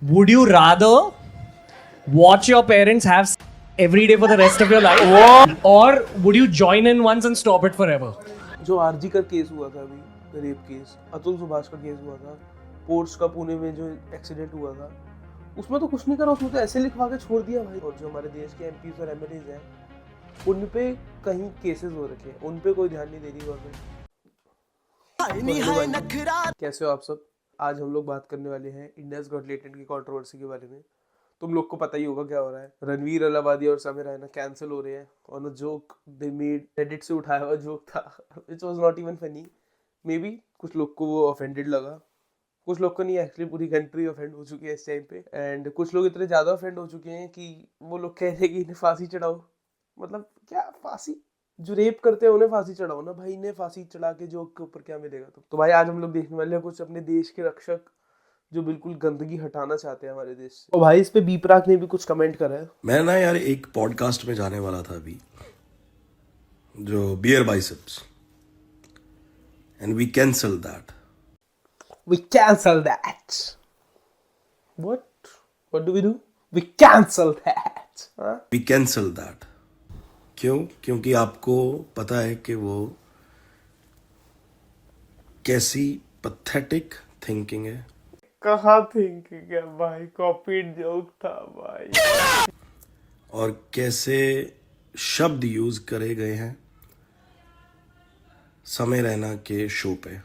Would you rather watch your parents have every day for the rest of your life, or would you join in once and stop it forever? जो RG का case हुआ था अभी, rape case, Atul Subhash का case हुआ था, ports का पुणे में जो एक्सीडेंट हुआ था, उसमें तो कुछ नहीं करा, उसमें तो ऐसे लिखवा के छोड़ दिया भाई। और जो हमारे देश के एमपीज और एमएलएज हैं, उन पे कहीं केसेस हो रखे हैं, उन पे कोई ध्यान नहीं दे रही गवर्नमेंट। कैसे हो आप सब? आज हम लोग बात करने वाले हैं इंडियाज गॉट लेटेंट की कंट्रोवर्सी के बारे में। तुम लोग को पता ही होगा क्या हो रहा है। रणवीर अलाहाबादी और समीर रैना कैंसिल हो रहे हैं on a joke they made. Reddit से उठाया हुआ जोक था, which was not even funny. May be कुछ लोग को वो ऑफेंडेड लगा, कुछ लोग को नहीं, एक्चुअली पूरी कंट्री ऑफेंड हो चुकी है इस टाइम पे। एंड कुछ लोग इतने ज्यादा ऑफेंड हो चुके हैं कि वो लोग कह रहे हैं कि इन्हें फांसी चढ़ाओ। मतलब क्या फांसी? जो रेप करते हैं उन्हें फांसी चढ़ाओ ना भाई, इन्हें फांसी चढ़ा के जोक के ऊपर क्या मिलेगा? तो भाई आज हम लोग देखने वाले हैं कुछ अपने देश के रक्षक जो बिल्कुल गंदगी हटाना चाहते हैं हमारे देश से। और भाई इस पे बीपराग ने भी कुछ कमेंट करा है। मैं ना यार एक पॉडकास्ट में जाने वाला था अभी, जो bear biceps, and we cancel that. We cancel that. What do we do? We cancel that. हाँ? We cancel that. क्यों? क्योंकि आपको पता है कि वो कैसी पथेटिक थिंकिंग है। कहाँ थिंकिंग है भाई, कॉपीड जोक था भाई। और कैसे शब्द यूज करे गए हैं समय रैना के शो पे।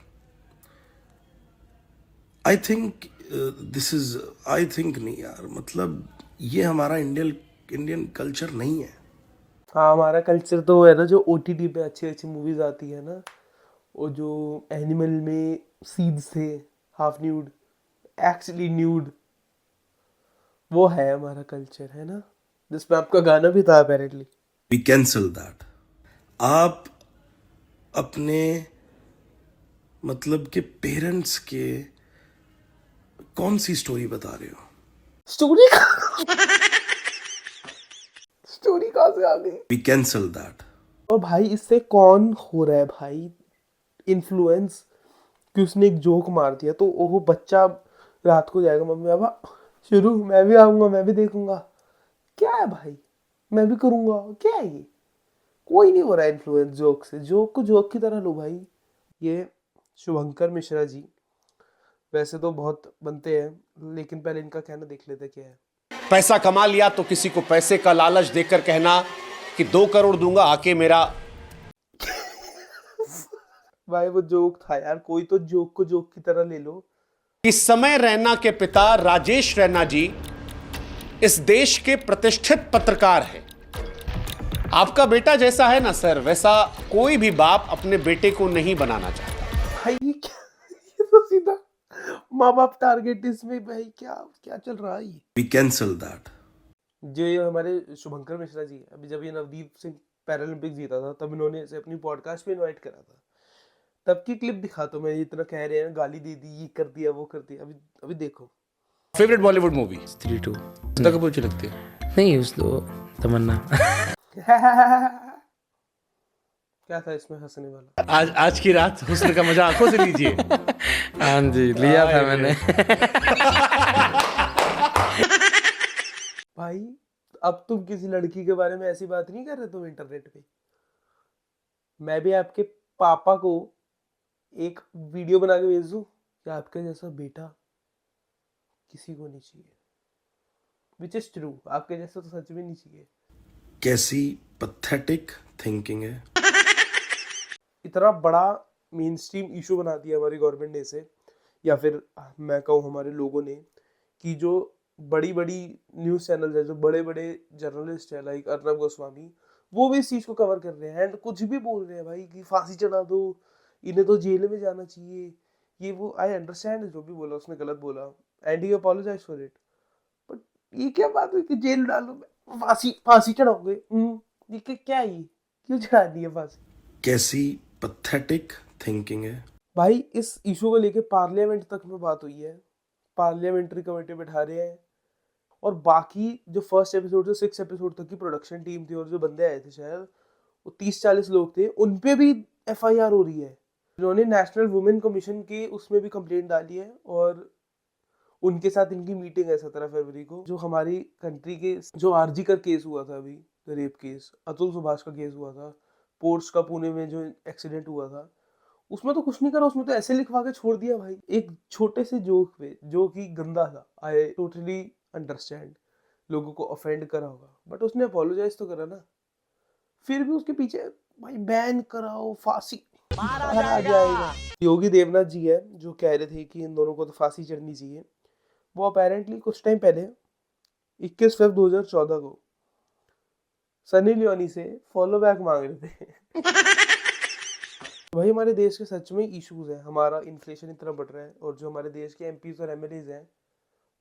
आई थिंक नहीं यार, मतलब ये हमारा इंडियन कल्चर नहीं है। हाँ, हमारा कल्चर तो है ना, जो ओटीटी पे अच्छी अच्छी मूवीज आती है ना, वो जो एनिमल में सीड्स थे, हाफ न्यूड, एक्चुअली न्यूड, वो है हमारा कल्चर, है ना, जिसमें आपका गाना भी था अपेरेंटली। We cancel that. आप अपने मतलब के पेरेंट्स के कौन सी स्टोरी बता रहे हो? स्टोरी स्टोरी कहाँ से आ गई? We cancel that. और भाई इससे कौन हो रहा है भाई इन्फ्लुएंस, कि उसने एक जोक मार दिया तो वो बच्चा रात को जाएगा, मम्मी पापा शुरू, मैं भी आऊंगा, मैं भी देखूंगा। क्या है भाई, मैं भी करूंगा, क्या है ये? कोई नहीं हो रहा है इन्फ्लुएंस जोक से। जोक को जोक की तरह लो भाई। ये शुभंकर मिश्रा जी वैसे तो बहुत बनते हैं, लेकिन पहले इनका कहना देख लेते क्या है। पैसा कमा लिया तो किसी को पैसे का लालच देकर कहना कि 2 करोड़ दूंगा आके मेरा। भाई वो जोक था यार, कोई तो जोक को जोक की तरह ले लो। इस समय रैना के पिता राजेश रैना जी इस देश के प्रतिष्ठित पत्रकार हैं। आपका बेटा जैसा है ना सर, वैसा कोई भी बाप अपने बेटे को नहीं बनाना चाहता। भाई ये क्या, ये तो सीधा माँ बाप टारगेट इसमें भाई, क्या क्या चल रहा है ये? We cancel that. जो ये हमारे शुभंकर मिश्रा जी, अभी जब ये नवदीप सिंह पैरालंपिक जीता था, तब इन्होंने इसे अपनी पॉडकास्ट पे इनवाइट करा था। तब की क्लिप दिखा, तो मैं इतना कह रहे हैं गाली दे दी, ये कर दिया, वो कर दिया। अभी देखो। Favourite Bollywood movie? स्त्री 2 श्रद्धा कपूर की लगती है? नहीं, उस तो तमन्ना। क्या था इसमें हंसने वाला? आज की रात हुस्न का मजा आंखों से लीजिए। हाँ जी, लिया था मैंने। भाई अब तुम किसी लड़की के बारे में ऐसी बात नहीं कर रहे तुम इंटरनेट पे। मैं भी आपके पापा को एक वीडियो बना के भेज दूं कि आपके जैसा बेटा किसी को नहीं चाहिए, विच इज ट्रू। आपके जैसा तो सच में नहीं चाहिए। कैसी पथेटिक थिंकिंग है। इतना बड़ा मेन स्ट्रीम इशू बना दिया हमारी गवर्नमेंट ने इसे, या फिर मैं कहूँ हमारे लोगों ने, कि जो बड़ी बड़ी न्यूज़ चैनल है, जो बड़े बड़े जर्नलिस्ट है लाइक अर्नब गोस्वामी, वो भी इस चीज़ को कवर कर रहे हैं एंड कुछ भी बोल रहे हैं भाई कि फांसी चढ़ा दो, इन्हें तो जेल में जाना चाहिए, ये वो। आई अंडरस्टैंड जो भी बोला उसने गलत बोला and he apologize for it, but ये क्या बात हुई कि जेल डालो, फांसी चढ़ाओगे? ये क्या है, ये क्यों चढ़ा दी है फांसी? कैसी पथेटिक थिंकिंग है। भाई इस इशू को लेके पार्लियामेंट तक में बात हुई है, पार्लियामेंट्री कमेटी बैठा रहे हैं, और बाकी जो फर्स्ट एपिसोड से 6 एपिसोड तक की प्रोडक्शन टीम थी और जो बंदे आए थे शायद वो 30-40 लोग थे, उन पे भी एफआईआर हो रही है। उन्होंने नेशनल वुमेन कमीशन के उसमें भी कंप्लेंट डाली है और उनके साथ इनकी मीटिंग है 17 फरवरी को। जो हमारी कंट्री के जो आरजी का केस हुआ था अभी, रेप केस, अतुल सुभाष का केस हुआ था, पोर्ट्स का पुणे में जो एक्सीडेंट हुआ था, उसमें तो कुछ नहीं करा, उसमें तो ऐसे लिखवा के छोड़ दिया भाई, एक छोटे से जोक पे जो कि गंदा था। आई टोटली अंडरस्टैंड लोगों को ऑफेंड करा होगा, बट उसने अपोलोजाइज तो करा ना। फिर भी उसके पीछे भाई बैन कराओ, फांसी मारा जाएगा। योगी देवनाथ जी है जो कह रहे थे कि इन दोनों को तो फांसी चढ़नी चाहिए। वो अपेरेंटली कुछ टाइम पहले 21 फरवरी 2014 को सनी लियोनी से फॉलो बैक मांग रहे थे। भाई हमारे देश के सच में इश्यूज हैं, हमारा इन्फ्लेशन इतना बढ़ रहा है, और जो हमारे देश के एमपीज और एमएलएज हैं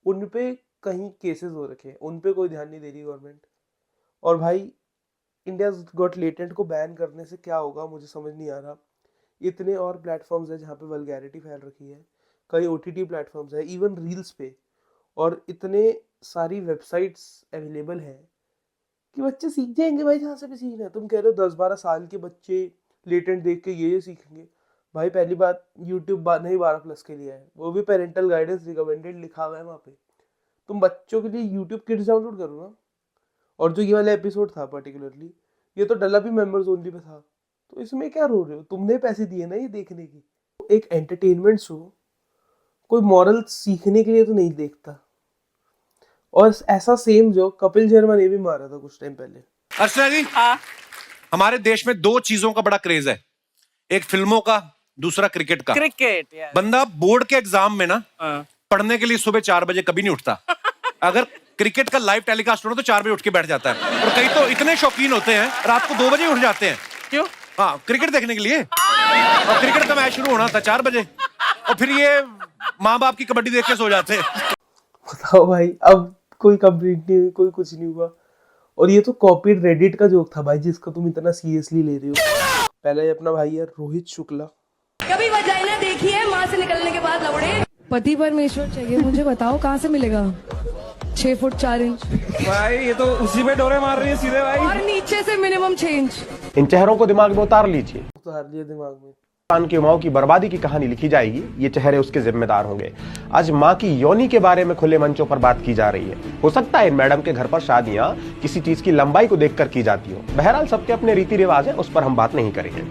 उन पे कहीं केसेस हो रखे हैं, उन पे कोई ध्यान नहीं दे रही गवर्नमेंट। और भाई इंडिया गॉट लेटेंट को बैन करने से क्या होगा मुझे समझ नहीं आ रहा। इतने और प्लेटफॉर्म्स हैं जहाँ पे वल्गैरिटी फैल रखी है, कई ओटीटी प्लेटफॉर्म्स है, इवन रील्स पे, और इतने सारी वेबसाइट्स अवेलेबल हैं कि बच्चे सीख जाएंगे भाई जहाँ से भी सीखना है। तुम कह रहे हो 10-12 साल के बच्चे लेटेंट देख के ये सीखेंगे। भाई पहली बात यूट्यूब नहीं 12+ के लिए है, वो भी पेरेंटल गाइडेंस रिकमेंडेड लिखा हुआ है वहाँ पे। तुम बच्चों के लिए यूट्यूब किड्स डाउनलोड करो ना। और जो ये वाला एपिसोड था पर्टिकुलरली, ये तो डला भी मेंबर्स ओनली पे था, तो इसमें क्या रो रहे हो? तुमने पैसे दिए ना ये देखने की। एक एंटरटेनमेंट शो कोई मॉरल सीखने के लिए तो नहीं देखता। और ऐसा सेम जो कपिल शर्मा ने भी मारा था कुछ टाइम पहले। अर्चना जी, हमारे देश में 2 चीजों का बड़ा क्रेज है, एक फिल्मों का, दूसरा क्रिकेट का। क्रिकेट बंदा बोर्ड के एग्जाम में ना पढ़ने के लिए सुबह 4 बजे कभी नहीं उठता। अगर क्रिकेट का लाइव टेलीकास्ट हो तो 4 बजे उठ के बैठ जाता है, और कई तो इतने शौकीन होते हैं रात को 2 बजे उठ जाते हैं। क्यों? हाँ, क्रिकेट देखने के लिए। और क्रिकेट का मैच शुरू होना था 4 बजे, और फिर ये माँ बाप की कबड्डी देख के सो जाते हैं। बताओ भाई, अब कोई कंप्लीट नहीं हुई, कोई कुछ नहीं हुआ। और ये तो कॉपीड रेडिट का जोक था भाई, जिसको तुम इतना सीरियसली ले रहे हो। पहला ये अपना भाई है रोहित शुक्ला। कभी वजाइना देखी है माँ से निकलने के बाद लौड़े? पति परमेश्वर चाहिए मुझे, बताओ कहाँ से मिलेगा? 6 फुट 4 इंच भाई ये तो उसी पे डोरे मार रही है सीधे भाई। और नीचे से मिनिमम 6 इंच। इन चेहरों को दिमाग में उतार लीजिए। उतार लिया दिमाग में। पाकिस्तान की माओ की बर्बादी की कहानी लिखी जाएगी, ये चेहरे उसके जिम्मेदार होंगे। आज माँ की योनि के बारे में खुले मंचों पर बात की जा रही है। हो सकता है इन मैडम के घर पर शादियां किसी चीज की लंबाई को देखकर की जाती हो। बहरहाल सबके अपने रीति रिवाज है, उस पर हम बात नहीं करेंगे।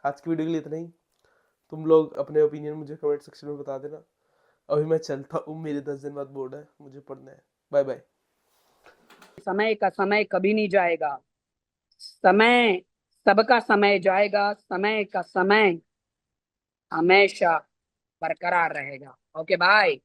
आज की वीडियो के लिए इतना ही। तुम लोग अपने ओपिनियन मुझे कमेंट सेक्शन में बता देना। अभी मैं चलता हूँ, मेरे 10 दिन बाद बोर्ड है, मुझे पढ़ना है। Bye bye. समय का समय कभी नहीं जाएगा, समय सबका समय जाएगा, समय का समय हमेशा बरकरार रहेगा। Okay bye.